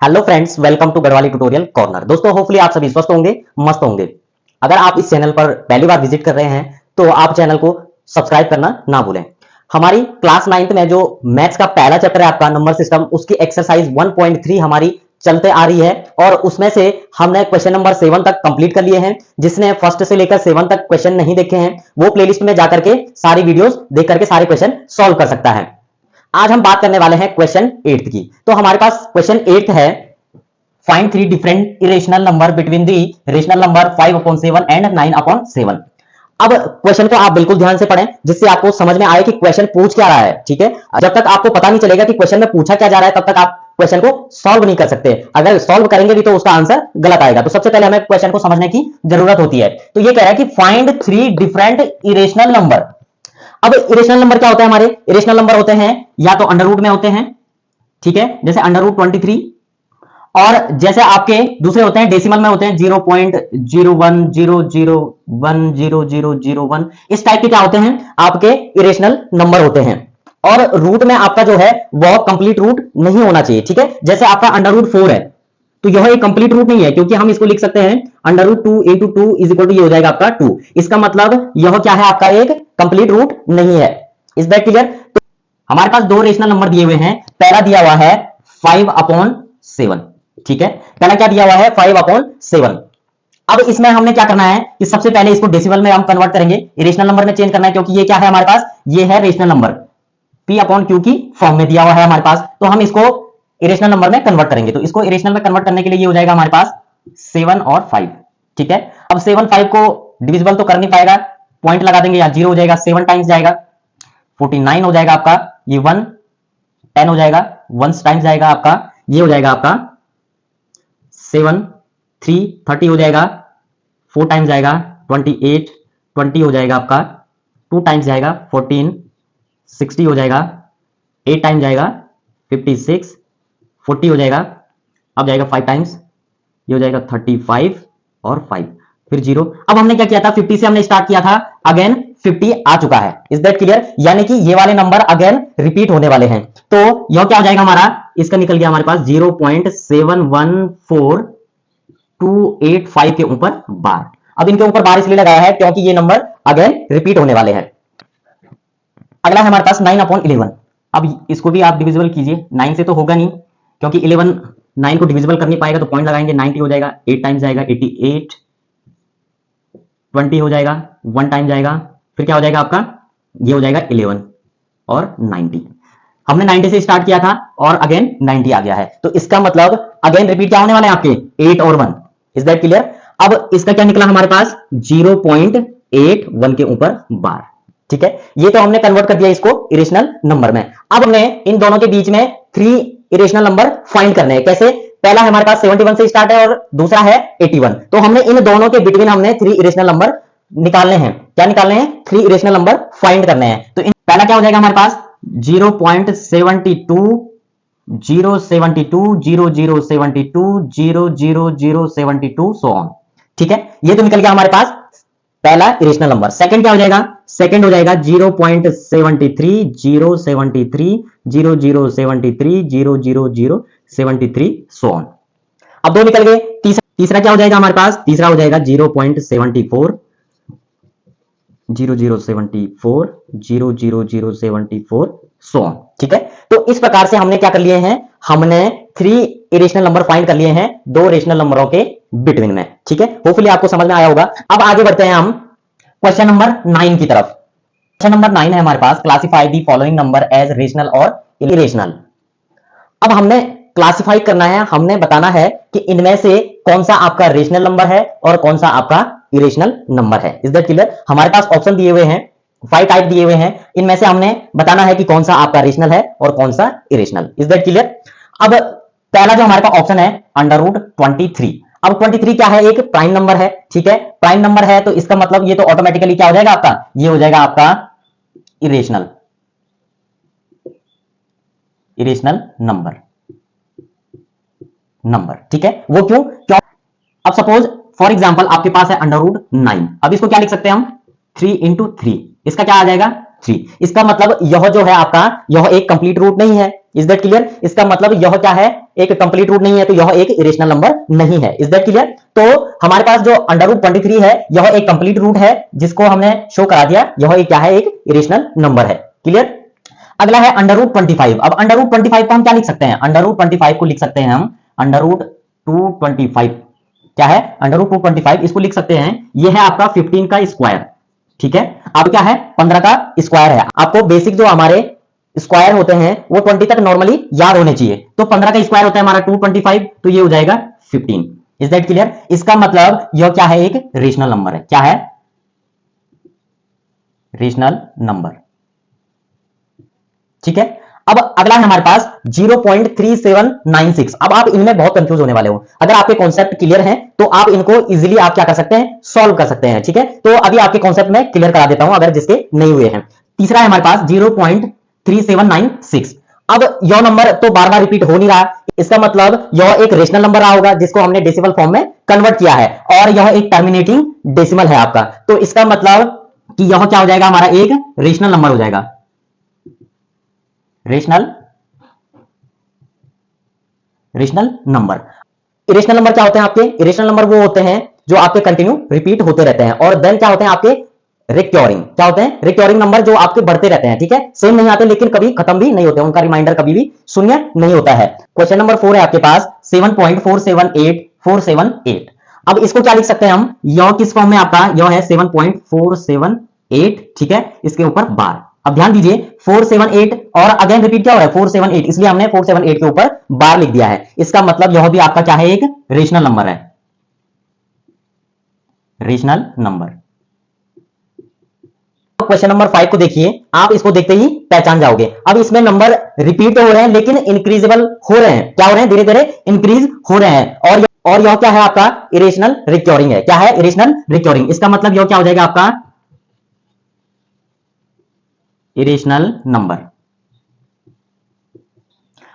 Hello friends, welcome to Garhwali tutorial corner. दोस्तों, hopefully आप सभी स्वस्थ होंगे, मस्त होंगे। अगर आप इस चैनल पर पहली बार विजिट कर रहे हैं तो आप चैनल को सब्सक्राइब करना ना भूलें। हमारी क्लास 9th में जो मैथ्स का पहला चैप्टर है आपका नंबर सिस्टम, उसकी एक्सरसाइज 1.3 हमारी चलते आ रही है और उसमें से हमने क्वेश्चन नंबर 7 तक कंप्लीट कर लिए हैं। जिसने फर्स्ट से लेकर 7 तक क्वेश्चन नहीं देखे हैं वो प्लेलिस्ट में जाकर के सारी वीडियोस देख करके सारे क्वेश्चन सॉल्व कर सकता है। आज हम बात करने वाले हैं क्वेश्चन 8 की। तो हमारे पास क्वेश्चन 8 है, find 3 different irrational number between the rational number 5/7 and 9/7। अब क्वेश्चन को आप बिल्कुल ध्यान से पढ़ें जिससे आपको समझ में आए कि क्वेश्चन पूछ क्या रहा है। ठीक है, जब तक आपको पता नहीं चलेगा कि क्वेश्चन में पूछा क्या जा रहा है तब तक आप क्वेश्चन को सॉल्व नहीं कर सकते। अगर सॉल्व करेंगे भी तो उसका आंसर गलत आएगा। तो सबसे पहले हमें क्वेश्चन को समझने की जरूरत होती है। तो ये कह रहा है कि फाइंड 3 डिफरेंट इरेशनल नंबर। अब इरेशनल नंबर क्या होता है? हमारे इरेशनल नंबर होते हैं या तो अंडर रूट में होते हैं, ठीक है, जैसे अंडर रूट 23, और जैसे आपके दूसरे होते हैं डेसिमल में होते हैं 0.010010001। इस टाइप के क्या होते हैं? आपके इरेशनल नंबर होते हैं। और रूट में आपका जो है वह कंप्लीट रूट नहीं होना चाहिए। ठीक है, जैसे आपका अंडर रूट 4 है तो यह एक कंप्लीट रूट नहीं है, क्योंकि हम इसको लिख सकते हैं under root 2 into 2 is equal to, ये हो जाएगा आपका 2। इसका मतलब यह क्या है? आपका एक कंप्लीट रूट नहीं है। Is that clear? तो हमारे पास दो रेशनल नंबर दिए हुए हैं। पहला दिया हुआ है 5/7। ठीक है, पहला क्या दिया हुआ है? 5/7। अब इसमें हमने क्या करना है कि सबसे पहले इसको डेसिमल में हम कन्वर्ट करेंगे, इरेशनल नंबर में चेंज करना है, क्योंकि ये क्या है हमारे पास? ये है रेशनल नंबर, P/Q की फॉर्म में दिया हुआ है हमारे पास। तो हम इसको इरेशनल नंबर में कन्वर्ट करेंगे। तो इसको इरेशनल में कन्वर्ट करने के लिए ये हो जाएगा हमारे पास 7 और 5। ठीक है, अब 7 5 को डिविजिबल तो कर नहीं पाएगा, पॉइंट लगा देंगे, या 0 हो जाएगा, 7 टाइम्स जाएगा 49 हो जाएगा आपका, ये 1 10 हो जाएगा, 1 टाइम्स जाएगा आपका, ये हो जाएगा आपका 7 3 30 हो जाएगा, 4 टाइम्स जाएगा 28 20 हो जाएगा आपका, 2 टाइम्स जाएगा 14 60 हो जाएगा, 8 टाइम्स जाएगा 56 40 हो जाएगा, अब जाएगा 5 टाइम्स, ये हो जाएगा 35 और 5 फिर 0। अब हमने क्या किया था? 50 से हमने स्टार्ट किया था, अगेन 50 आ चुका है। Is that clear? यानी कि ये वाले नंबर अगेन रिपीट होने वाले हैं। तो यह क्या हो जाएगा हमारा? इसका निकल गया हमारे पास 0.714285 के ऊपर बार। अब इनके ऊपर बार इसलिए लगाया है क्योंकि ये नंबर अगेन रिपीट होने वाले हैं। अगला है हमारे पास 9/11। अब इसको भी आप डिविजिबल कीजिए, 9 से तो होगा नहीं क्योंकि 11 9 को डिविजिबल कर नहीं पाएगा, तो पॉइंट लगाएंगे, 90 हो जाएगा, 8 टाइम्स जाएगा 88 20 हो जाएगा, 1 टाइम जाएगा, फिर क्या हो जाएगा आपका? ये हो जाएगा 11 और 90। हमने 90 से स्टार्ट किया था और अगेन 90 आ गया है। तो इसका मतलब अगेन रिपीट क्या होने वाले हैं आपके? 8 और 1। Is that clear? अब इसका क्या निकला हमारे पास? 0.81 के ऊपर बार। ठीक है, ये तो हमने कन्वर्ट कर दिया इसको इरेशनल नंबर में। अब हमने इन दोनों के बीच में 3 इरेशनल नंबर फाइंड करने हैं। कैसे? पहला हमारे पास 71 से स्टार्ट है और दूसरा है 81। तो हमने इन दोनों के बिटवीन हमने 3 इरेशनल नंबर निकालने हैं। क्या निकालने हैं? 3 इरेशनल नंबर फाइंड करने हैं। तो पहला क्या हो जाएगा हमारे पास? 0.72 072 0072 00072 सो ऑन। ठीक है, ये तो निकल गया हमारे पास पहला इरेशनल नंबर। सेकंड क्या हो जाएगा? सेकंड हो जाएगा 0.73 073 0073 00073 सो ऑन। अब 2 निकल गए। तीसरा क्या हो जाएगा हमारे पास? तीसरा हो जाएगा 0.74 0074 00074 सो ऑन। ठीक है, तो इस प्रकार से हमने क्या कर लिए हैं? हमने 3 इरेशनल नंबर फाइंड कर लिए हैं 2 रेशनल नंबरों के बिटवीन में। ठीक है, होपफुली आपको समझ में आया होगा। अब आगे बढ़ते हैं हम क्वेश्चन नंबर 9 की तरफ। क्वेश्चन नंबर 9 है हमारे पास, classify the following number as rational और इरेशनल। अब हमने क्लासिफाई करना है, हमने बताना है कि इनमें से कौन सा आपका रेशनल नंबर है और कौन सा आपका इरेशनल नंबर है। Is that clear? हमारे पास ऑप्शन दिए हुए हैं, 5 टाइप दिए हुए हैं, इनमें से हमने बताना है कि कौन सा आपका रेशनल है और कौन सा इरेशनल। Is that clear? अब पहला जो हमारे पास ऑप्शन है अंडर रूट 23। अब 23 क्या है? एक प्राइम नंबर है। ठीक है, प्राइम नंबर है तो इसका मतलब ये तो ऑटोमेटिकली क्या हो जाएगा आपका? ये हो जाएगा आपका इरेशनल नंबर। ठीक है, वो क्यों? अब सपोज फॉर एग्जांपल आपके पास है अंडर रूट 9। अब इसको क्या लिख सकते हैं हम? 3 इंटू 3। इसका क्या आ जाएगा? 3। इसका मतलब यह जो है आपका, यह एक कंप्लीट रूट नहीं है। Is that clear? इसका मतलब यह क्या है, एक कंप्लीट रूट नहीं है, तो यह एक इरेशनल नंबर नहीं है। Is that clear? तो हमारे पास जो अंडर रूट 23 है यह एक कंप्लीट रूट है, जिसको हमने शो करा दिया, यह एक क्या है, एक इरेशनल नंबर है। क्लियर? अगला है अंडर रूट 25। अब अंडर रूट 25 को हम क्या लिख सकते हैं? अंडर रूट 25 को लिख सकते हैं हम अंडर रूट 225। क्या है? अंडर रूट 225, इसको लिख सकते हैं, यह है आपका 15 का स्क्वायर। ठीक है, अब क्या है, 15 का स्क्वायर है। आपको बेसिक जो हमारे स्क्वायर होते हैं वो 20 तक नॉर्मली याद होने चाहिए। तो 15 का स्क्वायर होता है हमारा 225, तो ये हो जाएगा 15। Is that clear? इसका मतलब यह क्या है, एक रेशनल नंबर है। क्या है? Rational number. ठीक है, अब अगला है हमारे पास 0.3796। अब आप इनमें बहुत कंफ्यूज होने वाले हो। अगर आपके कॉन्सेप्ट क्लियर हैं तो आप इनको इजीली आप क्या कर सकते हैं, सॉल्व कर सकते हैं। ठीक है, तो अभी आपके कॉन्सेप्ट में क्लियर करा देता हूं, अगर जिसके नहीं हुए हैं। तीसरा है हमारे पास 0.3796। अब यह नंबर तो बार बार रिपीट हो नहीं रहा, इसका मतलब यह एक रेशनल नंबर रहा होगा जिसको हमने डेसिमल फॉर्म में कन्वर्ट किया है, और यह एक टर्मिनेटिंग डेसिमल है आपका। तो इसका मतलब कि यह क्या हो जाएगा, हमारा एक रेशनल नंबर हो जाएगा। Rational number. इरेशनल नंबर क्या होते हैं आपके? इरेशनल नंबर वो होते हैं जो आपके कंटिन्यू रिपीट होते रहते हैं, और देन क्या होते हैं आपके? रिक्योरिंग। क्या होते हैं? रिक्योरिंग नंबर, जो आपके बढ़ते रहते हैं। ठीक है, सेम नहीं आते लेकिन कभी खत्म भी नहीं होते, उनका रिमाइंडर कभी भी शून्य नहीं होता है। क्वेश्चन नंबर 4 है आपके पास 7.478478। अब इसको क्या लिख सकते हैं हम? यह किस फॉर्म में आपका? यह है 7.478। ठीक है, इसके ऊपर बार। अब ध्यान दीजिए 478 और अगेन रिपीट क्या हो रहा है, 478, इसलिए हमने 478 के ऊपर बार लिख दिया है। इसका मतलब यह भी आपका क्या है, एक रेशनल नंबर है। Rational number. क्वेश्चन नंबर 5 को देखिए, आप इसको देखते ही पहचान जाओगे। अब इसमें नंबर रिपीट हो रहे हैं लेकिन इंक्रीजेबल हो रहे हैं। क्या हो रहे हैं? धीरे धीरे इंक्रीज हो रहे हैं, और यह क्या है आपका? इरेशनल रिक्योरिंग है। क्या है? Irrational recurring. इसका मतलब यह क्या हो जाएगा आपका? Irrational number.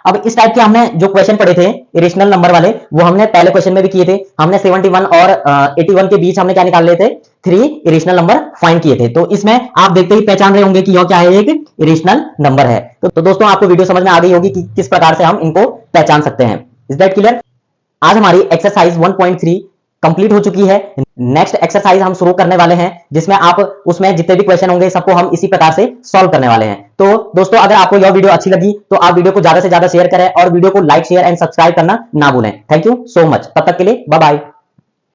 अब इस टाइप के हमने जो क्वेश्चन पढ़े थे इरेशनल नंबर वाले, वो हमने पहले क्वेश्चन में भी किए थे। हमने 71 और 81 के बीच हमने क्या निकाल लिए थे? 3 इरेशनल नंबर फाइंड किए थे। तो इसमें आप देखते ही पहचान रहे होंगे कि यह क्या है, एक इरेशनल नंबर है। तो दोस्तों आपको वीडियो समझ में आ गई होगी कि किस प्रकार से हम इनको पहचान सकते हैं। Is that clear? आज हमारी एक्सरसाइज 1.3 कंप्लीट हो चुकी है। नेक्स्ट एक्सरसाइज हम शुरू करने वाले हैं, जिसमें आप उसमें जितने भी क्वेश्चन होंगे सबको हम इसी प्रकार से सॉल्व करने वाले हैं। तो दोस्तों अगर आपको यह वीडियो अच्छी लगी तो आप वीडियो को ज्यादा से ज्यादा शेयर करें, और वीडियो को लाइक, शेयर एंड सब्सक्राइब करना ना भूलें। Thank you so much. तब तक के लिए बाय बाय।